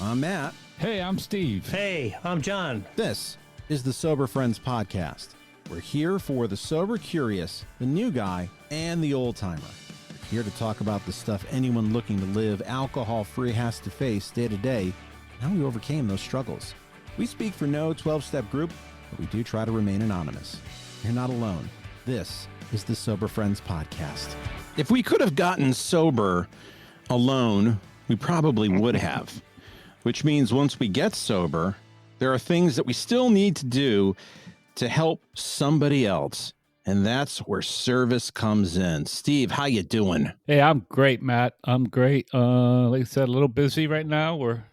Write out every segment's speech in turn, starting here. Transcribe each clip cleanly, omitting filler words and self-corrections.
I'm Matt. Hey, I'm Steve. Hey, I'm John. This is the Sober Friends Podcast. We're here for the sober curious, the new guy, and the old timer. We're here to talk about the stuff anyone looking to live alcohol-free has to face day to day, and how we overcame those struggles. We speak for no 12-step group, but we do try to remain anonymous. You're not alone. This is the Sober Friends Podcast. If we could have gotten sober alone, we probably would have. Which means once we get sober, there are things that we still need to do to help somebody else. And that's where service comes in. Steve, how you doing? Hey, I'm great, Matt. I'm great. Like I said, a little busy right now. We're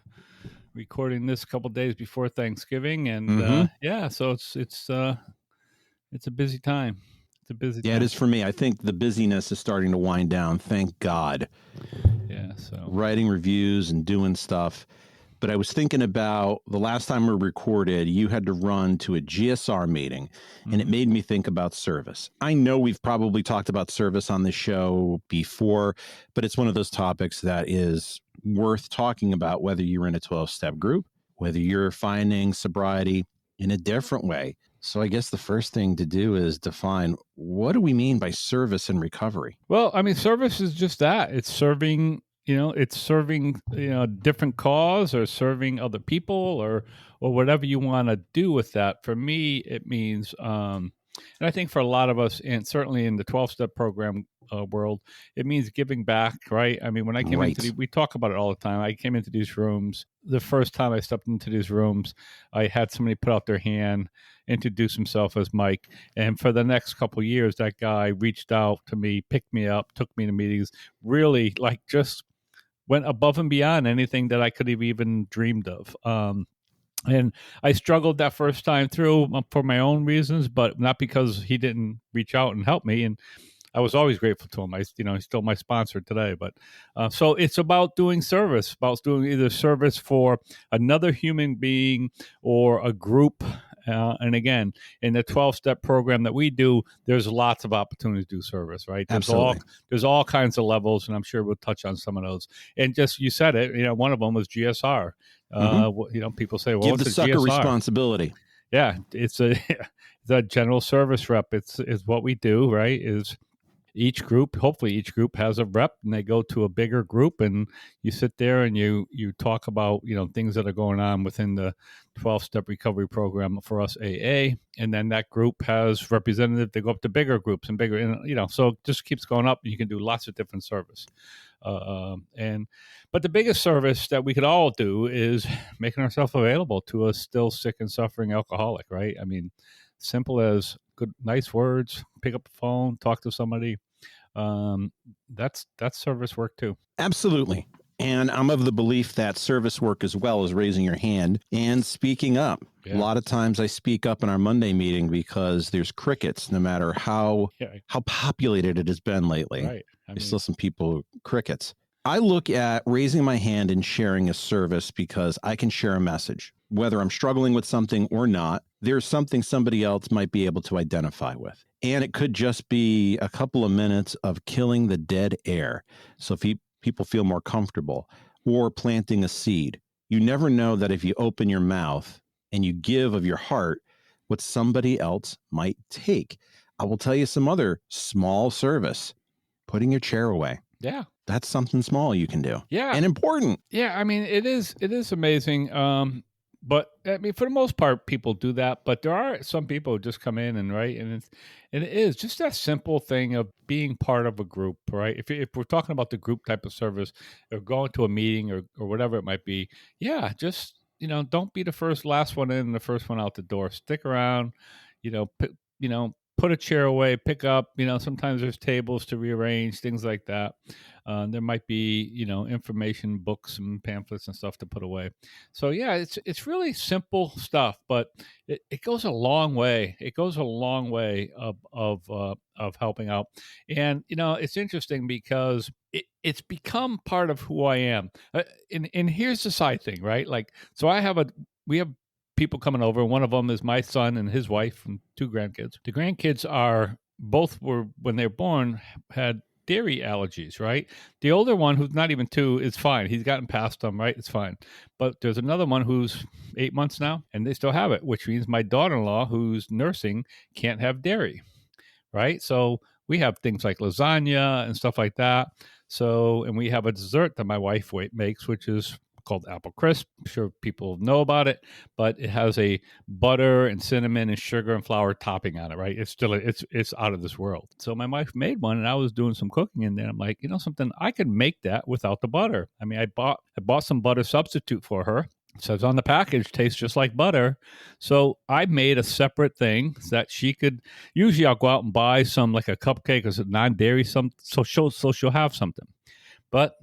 recording this a couple days before Thanksgiving, and so it's a busy time. It's a busy time. Yeah, it is for me. I think the busyness is starting to wind down. Thank God. Yeah, so writing reviews and doing stuff. But I was thinking about the last time we recorded, you had to run to a GSR meeting, and it made me think about service. I know we've probably talked about service on this show before, but it's one of those topics that is worth talking about, whether you're in a 12-step group, whether you're finding sobriety in a different way. So I guess the first thing to do is define, what do we mean by service and recovery? Well, I mean, service is just that. It's serving. It's serving, different cause or serving other people or whatever you want to do with that. For me, it means, and I think for a lot of us, and certainly in the 12-step program world, it means giving back, right? I mean, when I came into we talk about it all the time. I came into these rooms. The first time I stepped into these rooms, I had somebody put out their hand, introduce himself as Mike. And for the next couple of years, that guy reached out to me, picked me up, took me to meetings, really just went above and beyond anything that I could have even dreamed of. And I struggled that first time through for my own reasons, but not because he didn't reach out and help me. And I was always grateful to him. He's still my sponsor today. But so it's about doing service, about doing either service for another human being or a group. And again, in the 12-step program that we do, there's lots of opportunities to do service, right? Absolutely. There's all kinds of levels, and I'm sure we'll touch on some of those. And just, you said it, one of them was GSR. People say, well, give the sucker responsibility. Yeah, it's a general service rep. It's what we do, right? Is hopefully each group has a rep, and they go to a bigger group, and you sit there and you talk about, things that are going on within the 12-step recovery program for us AA. And then that group has representatives. They go up to bigger groups and bigger, so it just keeps going up, and you can do lots of different service. But the biggest service that we could all do is making ourselves available to a still sick and suffering alcoholic, right? I mean, simple as good, nice words, pick up the phone, talk to somebody. That's service work too. Absolutely. And I'm of the belief that service work as well as raising your hand and speaking up. Yeah. A lot of times I speak up in our Monday meeting because there's crickets, no matter how populated it has been lately. Right. There's still some people, crickets. I look at raising my hand and sharing a service because I can share a message. Whether I'm struggling with something or not, there's something somebody else might be able to identify with. And it could just be a couple of minutes of killing the dead air. So if people feel more comfortable, or planting a seed. You never know that if you open your mouth and you give of your heart, what somebody else might take. I will tell you some other small service, putting your chair away. Yeah. That's something small you can do. Yeah. And important. Yeah. I mean, it is amazing. But I mean, for the most part, people do that. But there are some people who just come in and it is just that simple thing of being part of a group, right? If we're talking about the group type of service, or going to a meeting or whatever it might be, yeah, just don't be the last one in and the first one out the door. Stick around, put a chair away, pick up, sometimes there's tables to rearrange, things like that. There might be, information books and pamphlets and stuff to put away. So yeah, it's really simple stuff, but it goes a long way. It goes a long way of helping out. And, it's interesting because it's become part of who I am. And here's the side thing, right? Like, so we have people coming over. One of them is my son and his wife and 2 grandkids. The grandkids when they were born, had dairy allergies, right? The older one, who's not even 2, is fine. He's gotten past them, right? It's fine. But there's another one who's 8 months now, and they still have it, which means my daughter-in-law, who's nursing, can't have dairy, right? So we have things like lasagna and stuff like that. So, and we have a dessert that my wife makes, which is called apple crisp. I'm sure people know about it, but it has a butter and cinnamon and sugar and flour topping on it, right? It's out of this world. So my wife made one, and I was doing some cooking in there. I'm like, something, I could make that without the butter. I mean, I bought some butter substitute for her. It says on the package, tastes just like butter. So I made a separate thing that she could. Usually, I'll go out and buy some, like a cupcake or some non-dairy, so she'll have something. But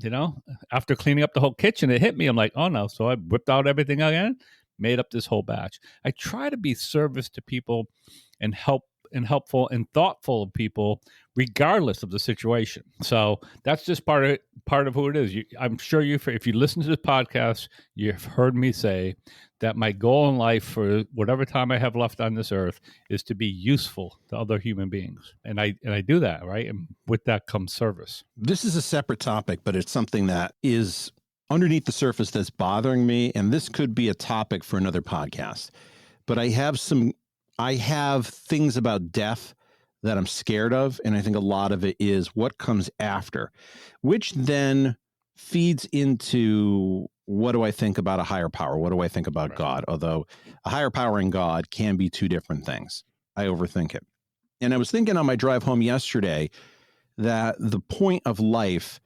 after cleaning up the whole kitchen, it hit me. I'm like, oh no! So I whipped out everything again, made up this whole batch. I try to be service to people and helpful and thoughtful of people, regardless of the situation. So that's just part of who it is. I'm sure if you listen to this podcast, you've heard me say that my goal in life for whatever time I have left on this earth is to be useful to other human beings, and I do that, right? And with that comes service. This is a separate topic, but it's something that is underneath the surface that's bothering me, and this could be a topic for another podcast. But I have things about death that I'm scared of, and I think a lot of it is what comes after, which then feeds into what do I think about a higher power? What do I think about God? Although a higher power and God can be two different things. I overthink it. And I was thinking on my drive home yesterday that the point of life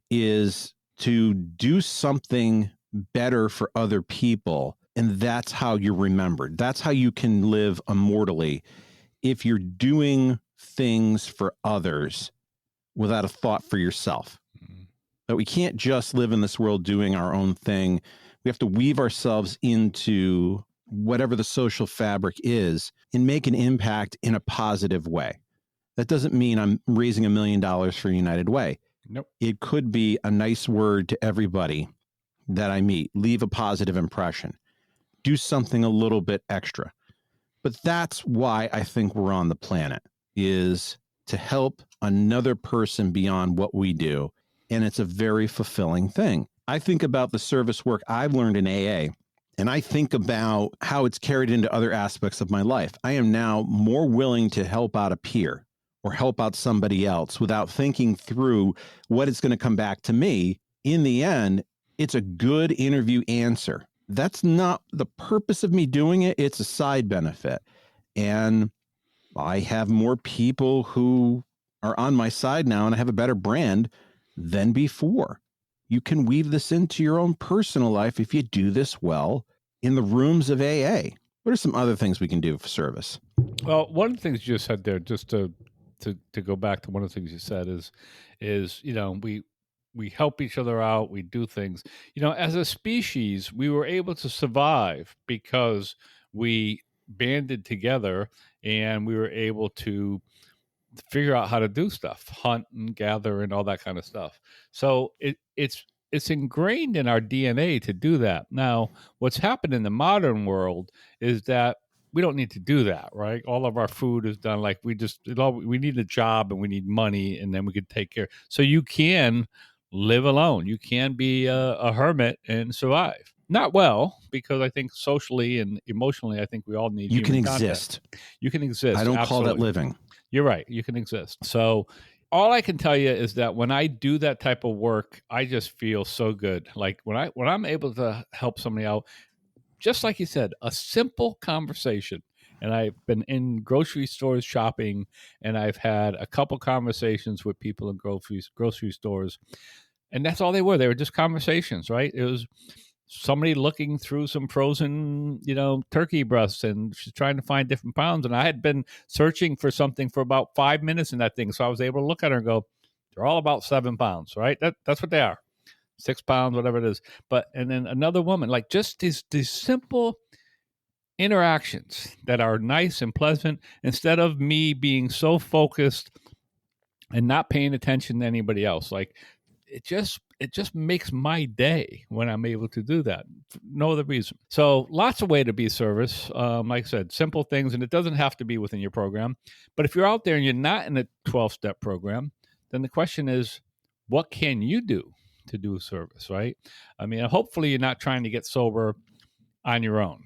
is to do something better for other people. And that's how you're remembered. That's how you can live immortally. If you're doing things for others without a thought for yourself. But we can't just live in this world doing our own thing. We have to weave ourselves into whatever the social fabric is and make an impact in a positive way. That doesn't mean I'm raising $1 million for United Way. Nope. It could be a nice word to everybody that I meet. Leave a positive impression. Do something a little bit extra. But that's why I think we're on the planet, is to help another person beyond what we do. And it's a very fulfilling thing. I think about the service work I've learned in AA, and I think about how it's carried into other aspects of my life. I am now more willing to help out a peer or help out somebody else without thinking through what it's going to come back to me. In the end, it's a good interview answer. That's not the purpose of me doing it. It's a side benefit. And I have more people who are on my side now, and I have a better brand than before. You can weave this into your own personal life if you do this well in the rooms of AA. What are some other things we can do for service? Well, one of the things you just said there, just to go back to one of the things you said is we help each other out. We do things. As a species, we were able to survive because we banded together and we were able to figure out how to do stuff, hunt and gather and all that kind of stuff. So it's ingrained in our DNA to do that. Now, what's happened in the modern world is that we don't need to do that, right? All of our food is done like we need a job and we need money, and then we can take care. So you can live alone. You can be a hermit and survive. Not well, because I think socially and emotionally, I think we all need. You can exist. You can exist. I don't absolutely. call that living. You're right. You can exist. So all I can tell you is that when I do that type of work, I just feel so good. Like when I'm able to help somebody out, just like you said, a simple conversation. And I've been in grocery stores shopping, and I've had a couple conversations with people in grocery stores. And that's all they were. They were just conversations, right? It was somebody looking through some frozen, turkey breasts, and she's trying to find different pounds. And I had been searching for something for about 5 minutes in that thing. So I was able to look at her and go, they're all about 7 pounds, right? That's what they are. 6 pounds, whatever it is. And then another woman, like just these simple interactions that are nice and pleasant, instead of me being so focused and not paying attention to anybody else. Like it just makes my day when I'm able to do that. No other reason. So lots of way to be service. Like I said, simple things, and it doesn't have to be within your program. But if you're out there and you're not in a 12-step program, then the question is, what can you do to do service, right? I mean, hopefully you're not trying to get sober on your own,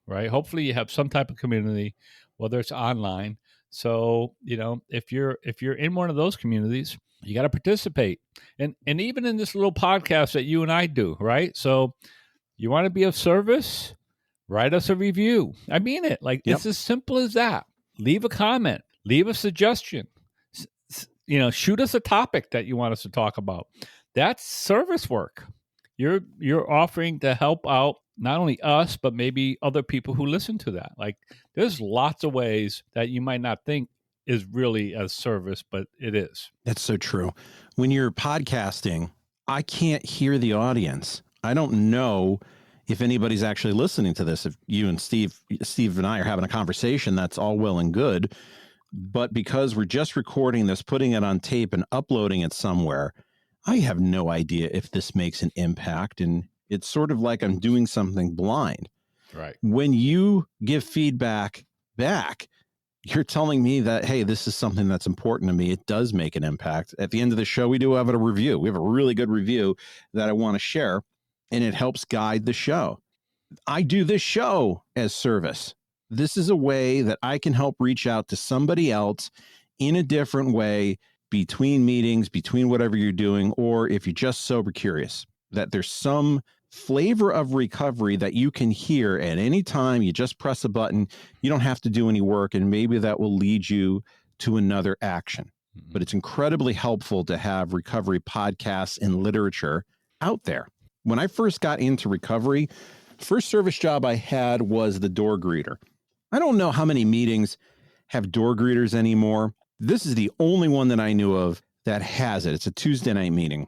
right? Hopefully you have some type of community, whether it's online. So, if you're in one of those communities, you got to participate. And even in this little podcast that you and I do, right? So you want to be of service, write us a review. I mean it. Like, Yep. it's as simple as that. Leave a comment, leave a suggestion. Shoot us a topic that you want us to talk about. That's service work. You're offering to help out not only us, but maybe other people who listen to that. Like, there's lots of ways that you might not think is really as service, but it is. That's so true. When you're podcasting, I can't hear the audience. I don't know if anybody's actually listening to this. If you and Steve and I are having a conversation, that's all well and good. But because we're just recording this, putting it on tape and uploading it somewhere, I have no idea if this makes an impact. And it's sort of like I'm doing something blind. Right. When you give feedback back, you're telling me that, hey, this is something that's important to me. It does make an impact. At the end of the show, we do have a review. We have a really good review that I want to share, and it helps guide the show. I do this show as service. This is a way that I can help reach out to somebody else in a different way between meetings, between whatever you're doing, or if you're just sober curious, that there's some flavor of recovery that you can hear at any time. You just press a button. You don't have to do any work, and maybe that will lead you to another action. But it's incredibly helpful to have recovery podcasts and literature out there. When I first got into recovery, first service job I had was the door greeter. I don't know how many meetings have door greeters anymore. This is the only one that I knew of that has it. It's a Tuesday night meeting.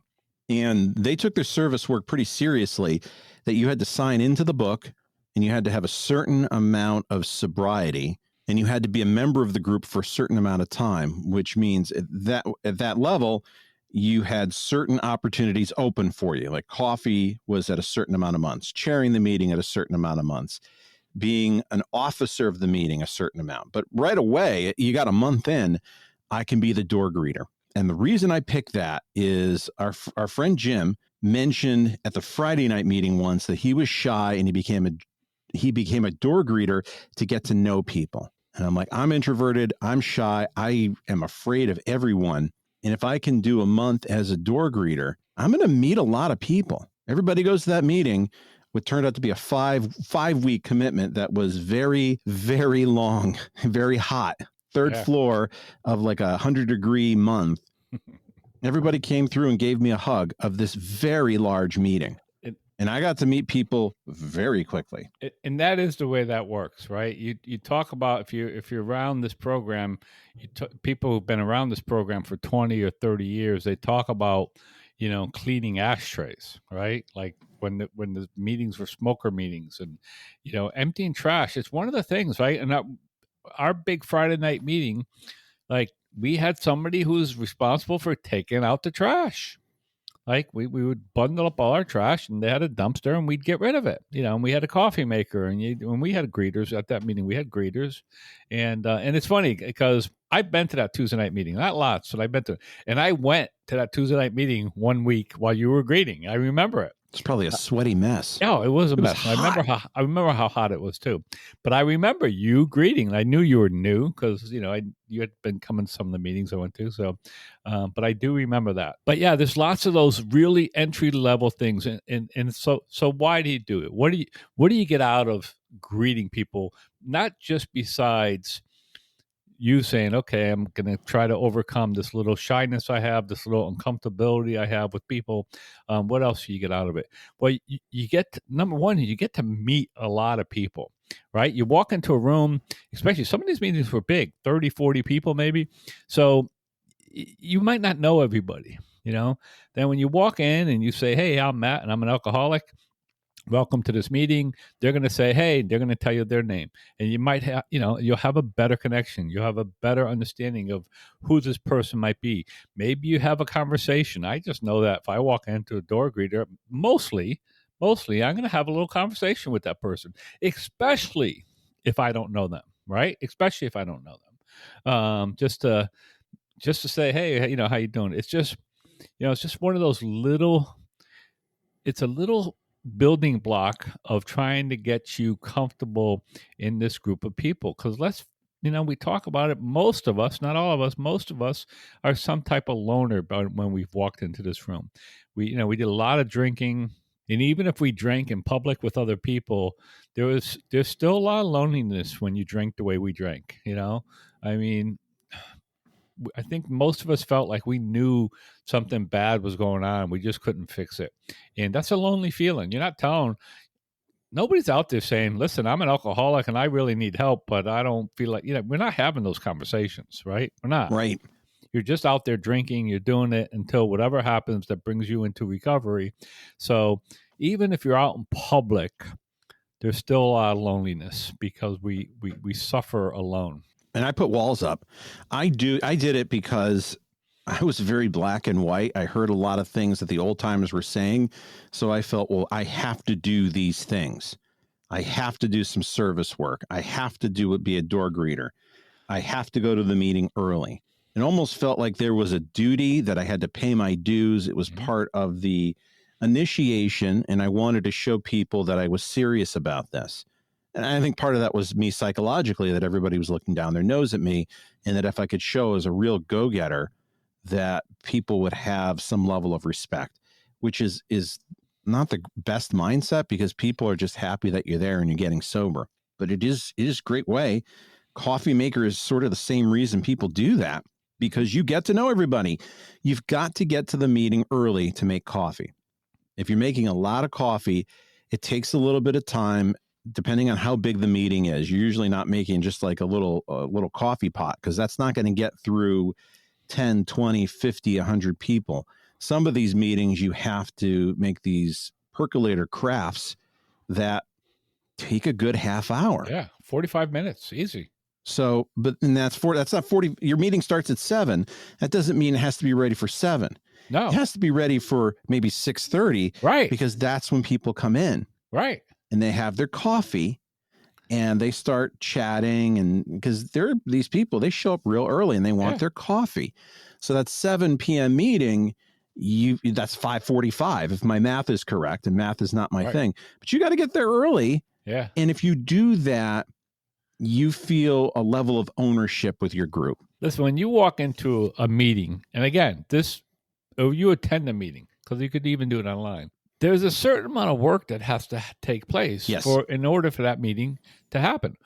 And they took their service work pretty seriously, that you had to sign into the book and you had to have a certain amount of sobriety and you had to be a member of the group for a certain amount of time, which means that at that level, you had certain opportunities open for you. Like coffee was at a certain amount of months, chairing the meeting at a certain amount of months, being an officer of the meeting a certain amount. But right away, you got a month in, I can be the door greeter. And the reason I picked that is our friend Jim mentioned at the Friday night meeting once that he was shy and he became a door greeter to get to know people. And I'm like, I'm introverted, I'm shy, I am afraid of everyone. And if I can do a month as a door greeter, I'm going to meet a lot of people. Everybody goes to that meeting, what turned out to be a five-week commitment that was very, very long, very hot. Third floor of like 100-degree month. Everybody came through and gave me a hug of this very large meeting. And I got to meet people very quickly. And that is the way that works, right? You talk about if you're around this program, people who've been around this program for 20 or 30 years, they talk about, cleaning ashtrays, right? Like when the meetings were smoker meetings and, emptying trash. It's one of the things, right? And our big Friday night meeting, like we had somebody who's responsible for taking out the trash. Like we would bundle up all our trash and they had a dumpster and we'd get rid of it, and we had a coffee maker and we had greeters at that meeting, we had greeters. And it's funny because I've been to that Tuesday night meeting, not lots, but I've been to it. And I went to that Tuesday night meeting one week while you were greeting. I remember it. It's probably a sweaty mess. No, it was a mess. I remember how hot it was too. But I remember you greeting. I knew you were new because you had been coming to some of the meetings I went to. So, but I do remember that. But yeah, there's lots of those really entry level things. And so why do you do it? What do you get out of greeting people? Not just besides you saying, okay, I'm going to try to overcome this little shyness I have, this little uncomfortability I have with people. What else do you get out of it? Well, you get, number one, you get to meet a lot of people, right? You walk into a room, especially some of these meetings were big, 30, 40 people maybe. So you might not know everybody, Then when you walk in and you say, hey, I'm Matt and I'm an alcoholic, welcome to this meeting. They're going to say, hey, they're going to tell you their name. And you might have, you'll have a better connection. You'll have a better understanding of who this person might be. Maybe you have a conversation. I just know that if I walk into a door greeter, mostly I'm going to have a little conversation with that person, especially if I don't know them, right? Especially if I don't know them. just to say, hey, how you doing? It's just, it's just one of those little, it's a little building block of trying to get you comfortable in this group of people. Because we talk about it. Most of us, not all of us, most of us are some type of loner when we've walked into this room. We did a lot of drinking. And even if we drank in public with other people, there's still a lot of loneliness when you drink the way we drank. I mean, I think most of us felt like we knew something bad was going on. We just couldn't fix it. And that's a lonely feeling. You're not telling, nobody's out there saying, listen, I'm an alcoholic and I really need help, but I don't feel like, we're not having those conversations, right? We're not. Right. You're just out there drinking. You're doing it until whatever happens that brings you into recovery. So even if you're out in public, there's still a lot of loneliness because we suffer alone. And I put walls up. I did it because I was very black and white. I heard a lot of things that the old timers were saying. So I felt, well, I have to do these things. I have to do some service work. I have to be a door greeter. I have to go to the meeting early. It almost felt like there was a duty that I had to pay my dues. It was part of the initiation. And I wanted to show people that I was serious about this. And I think part of that was me psychologically, that everybody was looking down their nose at me, and that if I could show as a real go-getter, that people would have some level of respect, which is not the best mindset, because people are just happy that you're there and you're getting sober. But it is a great way. Coffee maker is sort of the same reason people do that, because you get to know everybody. You've got to get to the meeting early to make coffee. If you're making a lot of coffee, it takes a little bit of time. Depending on how big the meeting is, you're usually not making just like a little coffee pot, because that's not going to get through 10, 20, 50, 100 people. Some of these meetings, you have to make these percolator crafts that take a good half hour. Yeah, 45 minutes, easy. So, but and that's not 40. Your meeting starts at 7. That doesn't mean it has to be ready for 7. No, it has to be ready for maybe 6:30. Right, because that's when people come in. Right. And they have their coffee and they start chatting, and because these people, they show up real early and they want their coffee. So that 7 p.m. meeting, that's 5:45 if my math is correct, and math is not my thing. But you got to get there early. Yeah. And if you do that, you feel a level of ownership with your group. Listen, when you walk into a meeting, and again, you attend a meeting, because you could even do it online. There's a certain amount of work that has to take place in order for that meeting to happen,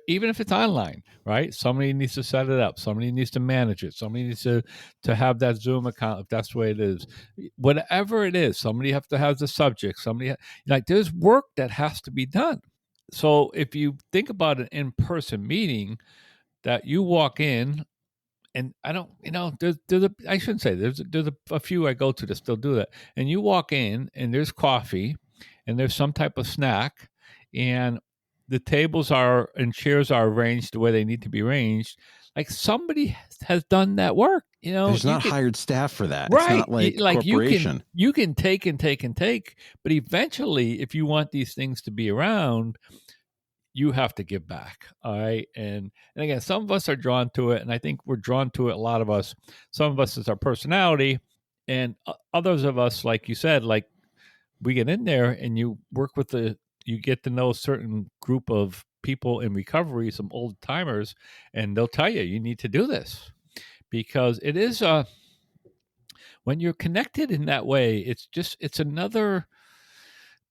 even if it's online, right? Somebody needs to set it up. Somebody needs to manage it. Somebody needs to have that Zoom account, if that's the way it is. Whatever it is, somebody has to have the subject. There's work that has to be done. So if you think about an in-person meeting, that you walk in, and I don't, I shouldn't say there's a few I go to that still do that. And you walk in and there's coffee and there's some type of snack, and the tables and chairs are arranged the way they need to be arranged. Like somebody has done that work, There's not hired staff for that. Right. It's not like corporation. You can take and take and take, but eventually, if you want these things to be around, you have to give back. All right. And again, some of us are drawn to it. And I think we're drawn to it. A lot of us, some of us is our personality, and others of us, like you said, like we get in there and you work you get to know a certain group of people in recovery, some old timers, and they'll tell you need to do this, because it is when you're connected in that way, it's another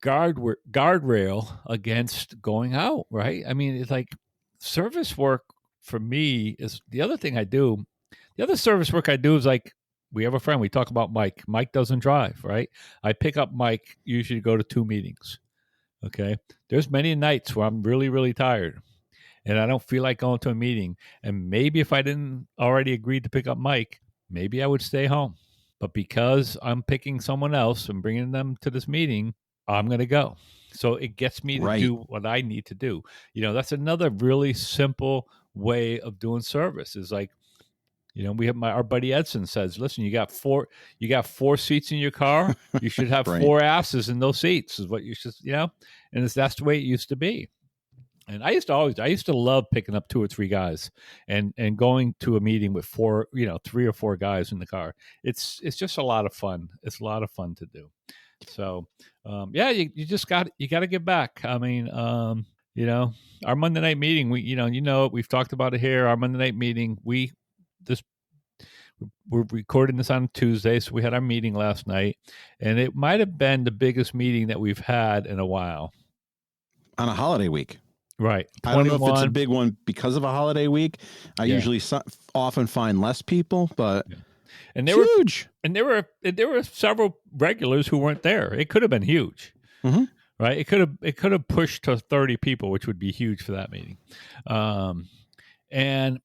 guardrail against going out, right? I mean, it's like service work for me is the other thing I do. The other service work I do is like, we have a friend, we talk about Mike. Mike doesn't drive, right? I pick up Mike, usually go to 2 meetings. Okay. There's many nights where I'm really, really tired and I don't feel like going to a meeting. And maybe if I didn't already agree to pick up Mike, maybe I would stay home. But because I'm picking someone else and bringing them to this meeting, I'm going to go. So it gets me to do what I need to do. That's another really simple way of doing service, is like, we have our buddy Edson says, listen, you got 4 seats in your car. You should have 4 asses in those seats, is what you should, and that's the way it used to be. And I used to love picking up 2 or 3 guys and going to a meeting with 4, 3 or 4 guys in the car. It's just a lot of fun. It's a lot of fun to do. So, yeah, you just you got to give back. I mean, you know, our Monday night meeting, we've talked about it here. Our Monday night meeting, this we're recording this on Tuesday, so we had our meeting last night, and it might have been the biggest meeting that we've had in a while. On a holiday week. Right. I don't know if it's a big one because of a holiday week. I usually often find less people, but and it's huge. There were several regulars who weren't there. It could have been huge. Mm-hmm. Right. It could have pushed to 30 people, which would be huge for that meeting. And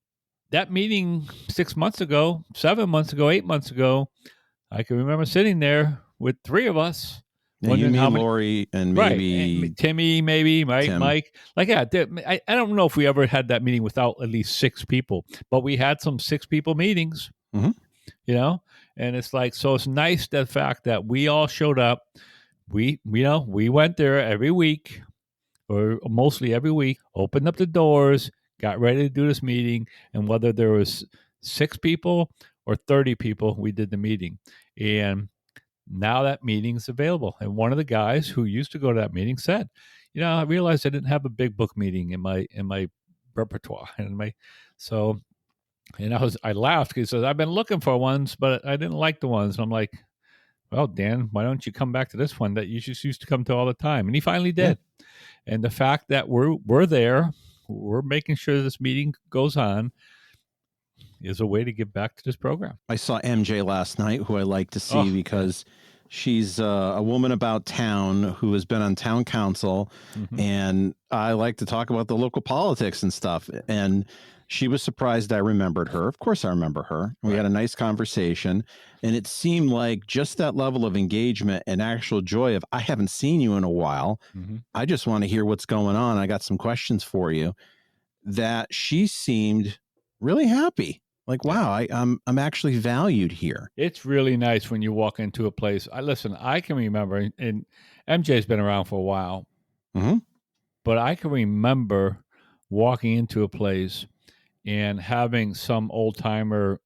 that meeting 6 months ago, 7 months ago, 8 months ago, I can remember sitting there with 3 of us. Yeah, you, me, Lori, and maybe and Timmy, maybe Mike. Like, yeah, I don't know if we ever had that meeting without at least 6 people, but we had some 6 people meetings, mm-hmm. And it's like, so it's nice the fact that we all showed up. We went there every week, or mostly every week, opened up the doors, got ready to do this meeting, and whether there was 6 people or 30 people, we did the meeting, and now that meeting's available. And one of the guys who used to go to that meeting said, I realized I didn't have a big book meeting in my repertoire. And I laughed. He says, I've been looking for ones, but I didn't like the ones. And I'm like, well, Dan, why don't you come back to this one that you just used to come to all the time? And he finally did. Yeah. And the fact that we're there, we're making sure this meeting goes on, is a way to give back to this program. I saw MJ last night, who I like to see because she's a woman about town who has been on town council, and I like to talk about the local politics and stuff. And she was surprised I remembered her. Of course I remember her. We had a nice conversation, and it seemed like just that level of engagement and actual joy of, I haven't seen you in a while. I just want to hear what's going on. I got some questions for you. That she seemed really happy. Like, wow, I'm actually valued here. It's really nice when you walk into a place. I can remember, and MJ's been around for a while, but I can remember walking into a place and having some old timer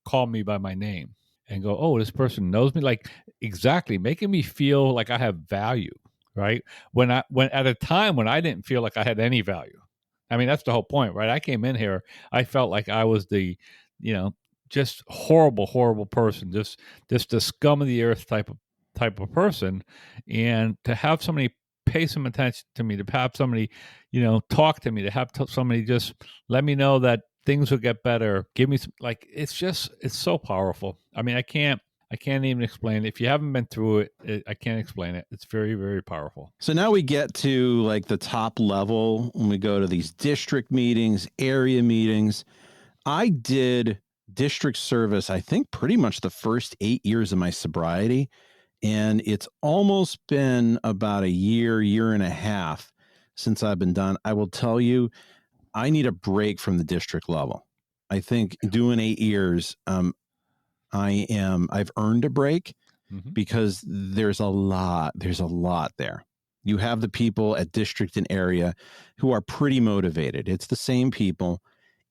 call me by my name and go, oh, this person knows me. Like, exactly, making me feel like I have value, right? When at a time when I didn't feel like I had any value. I mean, that's the whole point, right? I came in here, I felt like I was the, just horrible person, just the scum of the earth type of person. And to have somebody pay some attention to me, to have somebody, talk to me, to have somebody just let me know that things will get better, give me some, like, it's so powerful. I mean, I can't even explain it. If you haven't been through it, I can't explain it. It's very, very powerful. So now we get to like the top level when we go to these district meetings, area meetings. I did district service, I think pretty much the first 8 years of my sobriety. And it's almost been about a year and a half since I've been done. I will tell you, I need a break from the district level. I think doing 8 years, I've earned a break because there's a lot there. You have the people at district and area who are pretty motivated. It's the same people.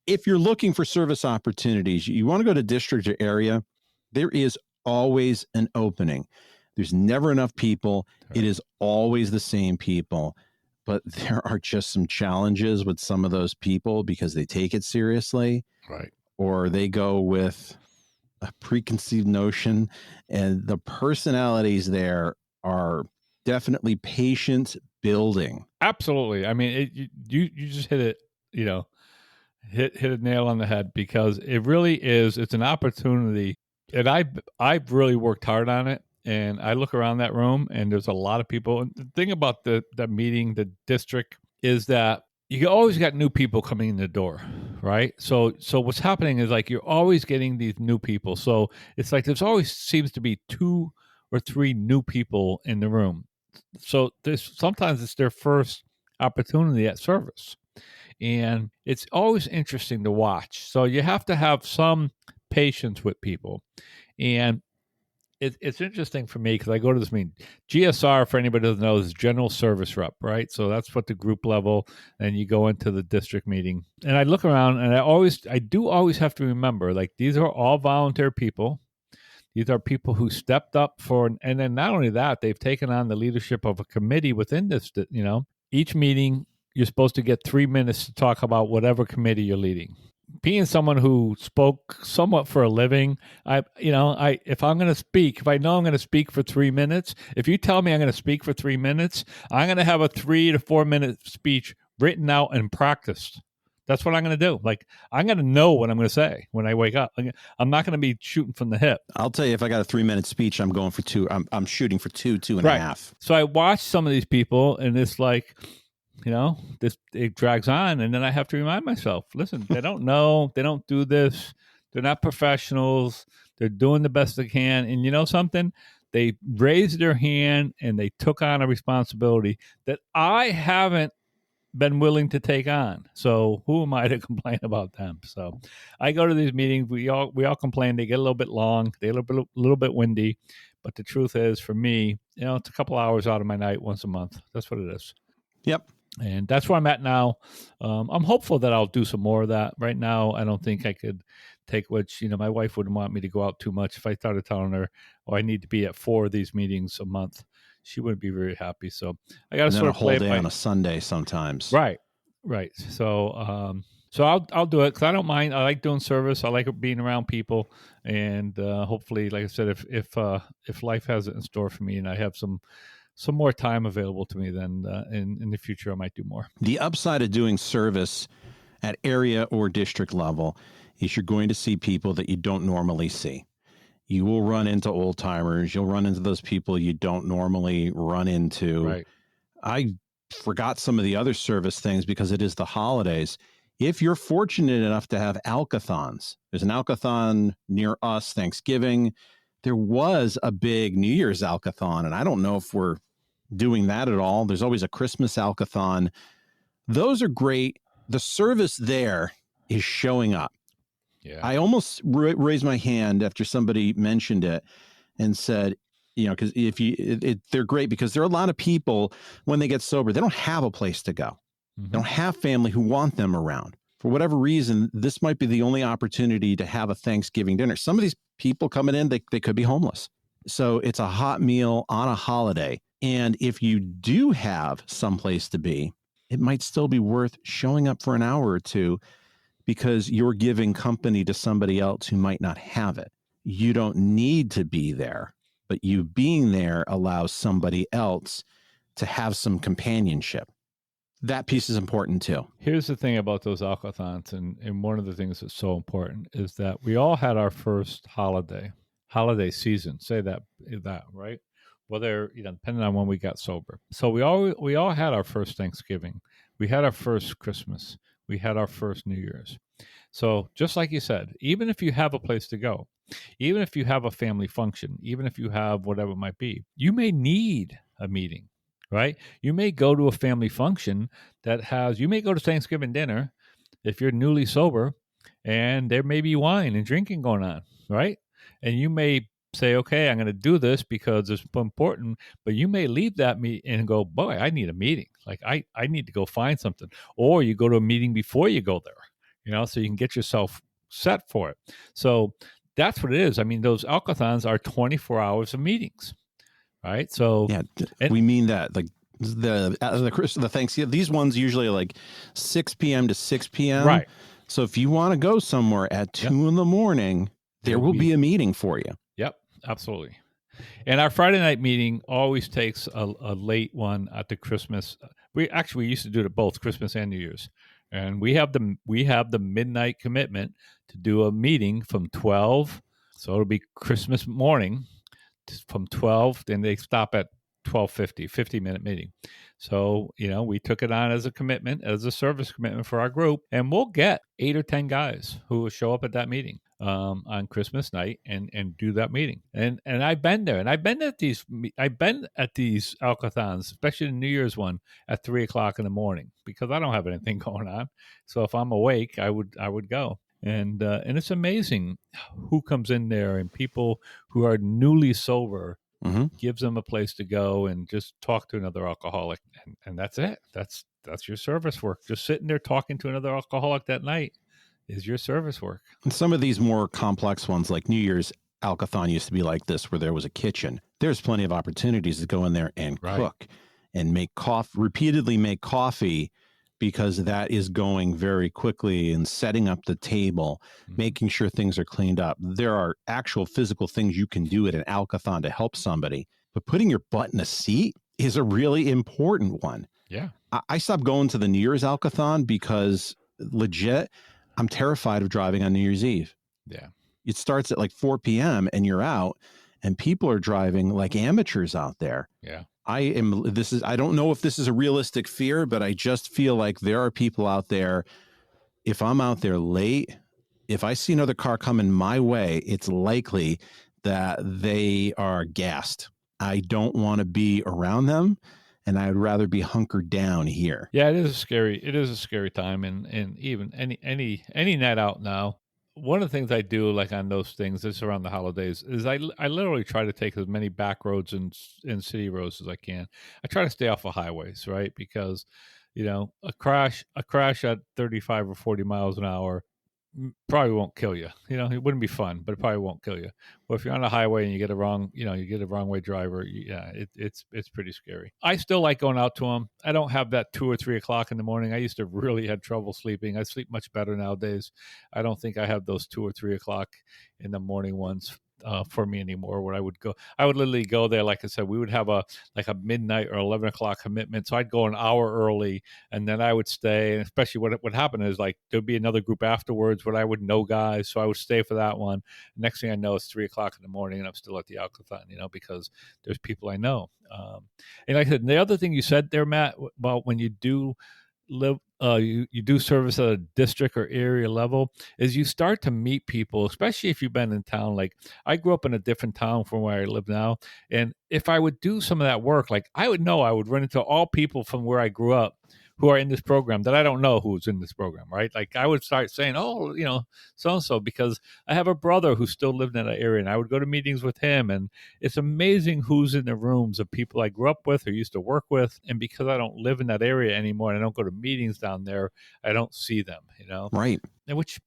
If you're looking for service opportunities, you want to go to district or area, there is always an opening. There's never enough people. Right. It is always the same people. But there are just some challenges with some of those people because they take it seriously. Right. Or they go with a preconceived notion, and the personalities there are definitely patient building. Absolutely. I mean, you just hit it, hit a nail on the head, because it really is. It's an opportunity, and I've really worked hard on it. And I look around that room, and there's a lot of people. And the thing about the meeting, the district, is that you always got new people coming in the door, right? So what's happening is, like, you're always getting these new people. So it's like there's always seems to be 2 or 3 new people in the room. So sometimes it's their first opportunity at service. And it's always interesting to watch. So you have to have some patience with people. And it's interesting for me because I go to this meeting. GSR, for anybody who doesn't know, is General Service Rep, right? So that's what the group level, and you go into the district meeting. And I look around, and I do always have to remember, like, these are all volunteer people. These are people who stepped up for, and then not only that, they've taken on the leadership of a committee within this. Each meeting, you're supposed to get 3 minutes to talk about whatever committee you're leading. Being someone who spoke somewhat for a living, if I'm going to speak, if I know I'm going to speak for 3 minutes, if you tell me I'm going to speak for 3 minutes, I'm going to have a 3 to 4 minute speech written out and practiced. That's what I'm going to do. Like, I'm going to know what I'm going to say when I wake up. I'm not going to be shooting from the hip. I'll tell you, if I got a 3-minute speech, I'm going for two. I'm shooting for two and a half. So I watch some of these people, and it's like, it drags on, and then I have to remind myself, listen, they don't know, they don't do this, they're not professionals, they're doing the best they can, and you know something? They raised their hand, and they took on a responsibility that I haven't been willing to take on. So who am I to complain about them? So I go to these meetings, we all complain, they get a little bit long, they get a little bit windy, but the truth is, for me, it's a couple hours out of my night once a month. That's what it is. Yep. And that's where I'm at now. I'm hopeful that I'll do some more of that. Right now, I don't think I could take my wife wouldn't want me to go out too much. If I started telling her, I need to be at 4 of these meetings a month, she wouldn't be very happy. So I got to sort of play a whole day on a Sunday sometimes. Right. So I'll do it because I don't mind. I like doing service. I like being around people, and hopefully, like I said, if life has it in store for me, and I have some more time available to me, then in the future I might do more. The upside of doing service at area or district level is you're going to see people that you don't normally see. You will run into old timers. You'll run into those people you don't normally run into. Right. I forgot some of the other service things because it is the holidays. If you're fortunate enough to have alkathons, there's an alkathon near us, Thanksgiving. There was a big New Year's alkathon, and I don't know if we're doing that at all. There's always a Christmas alkathon. Those are great. The service there is showing up. Yeah. I almost raised my hand after somebody mentioned it and said, because they're great because there are a lot of people when they get sober, they don't have a place to go. Mm-hmm. They don't have family who want them around. For whatever reason, this might be the only opportunity to have a Thanksgiving dinner. Some of these people coming in, they could be homeless. So it's a hot meal on a holiday. And if you do have someplace to be, it might still be worth showing up for an hour or two because you're giving company to somebody else who might not have it. You don't need to be there, but you being there allows somebody else to have some companionship. That piece is important too. Here's the thing about those alkathons, and one of the things that's so important is that we all had our first holiday season. Say that right? Whether depending on when we got sober. So we all had our first Thanksgiving. We had our first Christmas. We had our first New Year's. So just like you said, even if you have a place to go, even if you have a family function, even if you have whatever it might be, you may need a meeting. Right? You may go to a family function you may go to Thanksgiving dinner if you're newly sober, and there may be wine and drinking going on, right? And you may say, okay, I'm going to do this because it's important, but you may leave that meeting and go, boy, I need a meeting. Like I need to go find something. Or you go to a meeting before you go there, so you can get yourself set for it. So that's what it is. I mean, those alkathons are 24 hours of meetings. Right. So yeah, we mean that like the Thanksgiving, these ones usually are like 6 p.m. to 6 p.m. Right. So if you want to go somewhere at 2 in the morning, there will be a meeting for you. Yep, absolutely. And our Friday night meeting always takes a late one at the Christmas. We used to do it both Christmas and New Year's. And we have the midnight commitment to do a meeting from 12. So it'll be Christmas morning from 12, then they stop at 12:50, 50-minute meeting. So, we took it on as a commitment, as a service commitment for our group, and we'll get 8 or 10 guys who will show up at that meeting on Christmas night and do that meeting. And I've been there, and I've been at these alkathons, especially the New Year's one at 3:00 in the morning because I don't have anything going on. So if I'm awake, I would go. And it's amazing who comes in there, and people who are newly sober Mm-hmm. gives them a place to go and just talk to another alcoholic, and that's it. That's your service work. Just sitting there talking to another alcoholic that night is your service work. And some of these more complex ones, like New Year's Alcathon, used to be like this, where there was a kitchen. There's plenty of opportunities to go in there and Right. cook and make coffee, repeatedly make coffee, because that is going very quickly, and setting up the table, making sure things are cleaned up. There are actual physical things you can do at an Alcathon to help somebody, but putting your butt in a seat is a really important one. Yeah. I stopped going to the New Year's Alcathon because legit, I'm terrified of driving on New Year's Eve. Yeah. It starts at like 4 p.m. and you're out, and people are driving like amateurs out there. Yeah. I don't know if this is a realistic fear, but I just feel like there are people out there. If I'm out there late, if I see another car coming my way, it's likely that they are gassed. I don't want to be around them, and I'd rather be hunkered down here. Yeah, it is a scary time, and even any night out now. One of the things I do, like on those things, this around the holidays, is I literally try to take as many back roads and city roads as I can. I try to stay off of highways, right? Because, a crash at 35 or 40 miles an hour probably won't kill you. It wouldn't be fun, but it probably won't kill you. But if you're on a highway and you get a wrong way driver, it's pretty scary. I still like going out to them. I don't have that 2 or 3 o'clock in the morning. I used to really have trouble sleeping. I sleep much better nowadays. I don't think I have those 2 or 3 o'clock in the morning ones for me anymore. Where I would literally go there. Like I said, we would have a midnight or 11 o'clock commitment. So I'd go an hour early, and then I would stay. And especially what would happen is, like, there'd be another group afterwards where I would know guys. So I would stay for that one. Next thing I know, it's 3 o'clock in the morning and I'm still at the Alcathon, because there's people I know. And like I said, the other thing you said there, Matt, about when you do live, you do service at a district or area level, is you start to meet people, especially if you've been in town. Like, I grew up in a different town from where I live now, and if I would do some of that work, like, I would know I would run into all people from where I grew up who are in this program that I don't know who's in this program, right? Like, I would start saying, oh, so-and-so, because I have a brother who still lived in that area, and I would go to meetings with him, and it's amazing who's in the rooms of people I grew up with or used to work with. And because I don't live in that area anymore and I don't go to meetings down there, I don't see them, Right. And which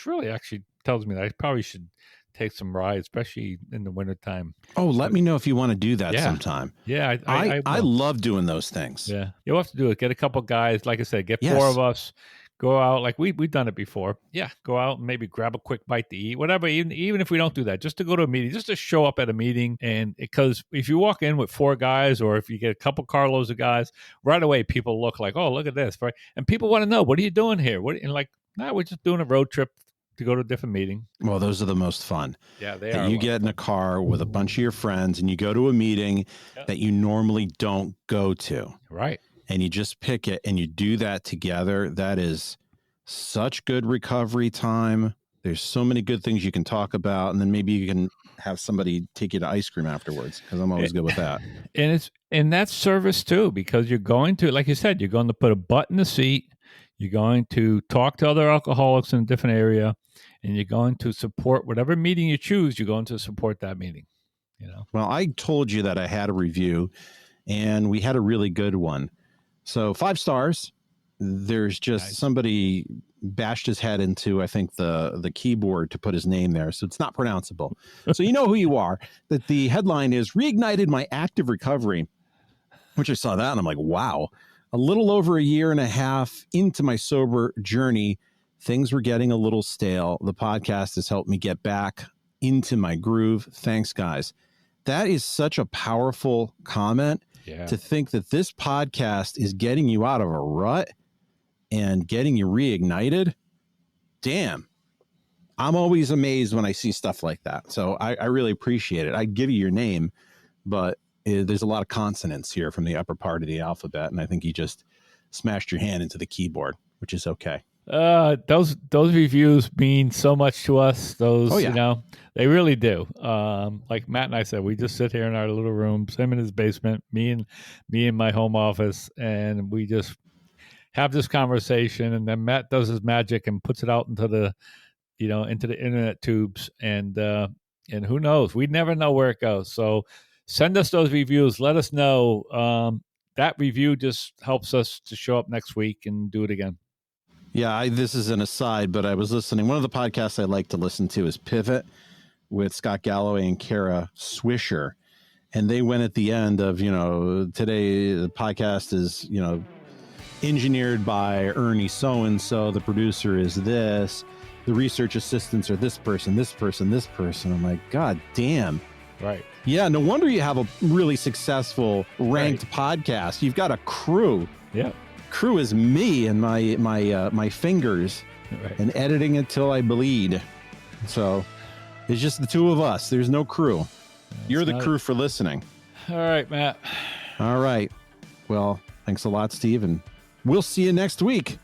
really actually tells me that I probably should take some rides, especially in the wintertime. Oh, let me know if you want to do that sometime. Yeah, I love doing those things. Yeah, you'll have to do it. Get a couple guys, like I said, get Yes. 4 of us. Go out, like we've done it before. Yeah, go out and maybe grab a quick bite to eat, whatever. Even if we don't do that, just to go to a meeting, just to show up at a meeting. And because if you walk in with 4 guys, or if you get a couple carloads of guys, right away people look like, oh, look at this, right? And people want to know, what are you doing here? And like, nah, we're just doing a road trip to go to a different meeting. Well, those are the most fun. Yeah, they are. You get in a car with a bunch of your friends and you go to a meeting that you normally don't go to. Right. And you just pick it and you do that together. That is such good recovery time. There's so many good things you can talk about. And then maybe you can have somebody take you to ice cream afterwards, because I'm always good with that. And that's service too, because you're going to, like you said, you're going to put a butt in the seat. You're going to talk to other alcoholics in a different area, and you're going to support whatever meeting you choose. You're going to support that meeting. Well, I told you that I had a review, and we had a really good one. So 5 stars. There's just somebody bashed his head into, I think, the keyboard to put his name there, so it's not pronounceable. So you know who you are. That the headline is "Reignited My Active Recovery," which I saw that and I'm like, wow. A little over a year and a half into my sober journey, things were getting a little stale. The podcast has helped me get back into my groove. Thanks, guys. That is such a powerful comment. Yeah. To think that this podcast is getting you out of a rut and getting you reignited. Damn. I'm always amazed when I see stuff like that. So I really appreciate it. I'd give you your name, but there's a lot of consonants here from the upper part of the alphabet, and I think you just smashed your hand into the keyboard, which is okay. Those reviews mean so much to us. They really do. Like Matt and I said, we just sit here in our little rooms, him in his basement, me in my home office, and we just have this conversation. And then Matt does his magic and puts it out into into the internet tubes, and who knows? We never know where it goes. So send us those reviews. Let us know. That review just helps us to show up next week and do it again. Yeah, this is an aside, but I was listening. One of the podcasts I like to listen to is Pivot with Scott Galloway and Kara Swisher. And they went at the end of, today the podcast is, engineered by Ernie so-and-so. The producer is this. The research assistants are this person, this person, this person. I'm like, God damn. Right. Yeah, no wonder you have a really successful ranked podcast. You've got a crew. Yeah. Crew is me and my fingers and editing it till I bleed. So it's just the two of us. There's no crew. You're the crew for listening. All right, Matt. All right. Well, thanks a lot, Steve, and we'll see you next week.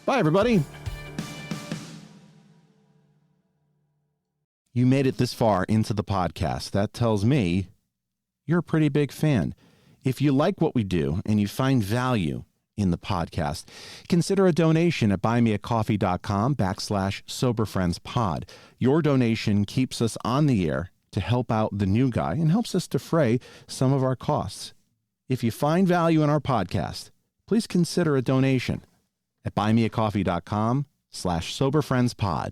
Bye, everybody. You made it this far into the podcast. That tells me you're a pretty big fan. If you like what we do and you find value in the podcast, consider a donation at buymeacoffee.com/soberfriendspod. Your donation keeps us on the air to help out the new guy and helps us defray some of our costs. If you find value in our podcast, please consider a donation at buymeacoffee.com/soberfriendspod.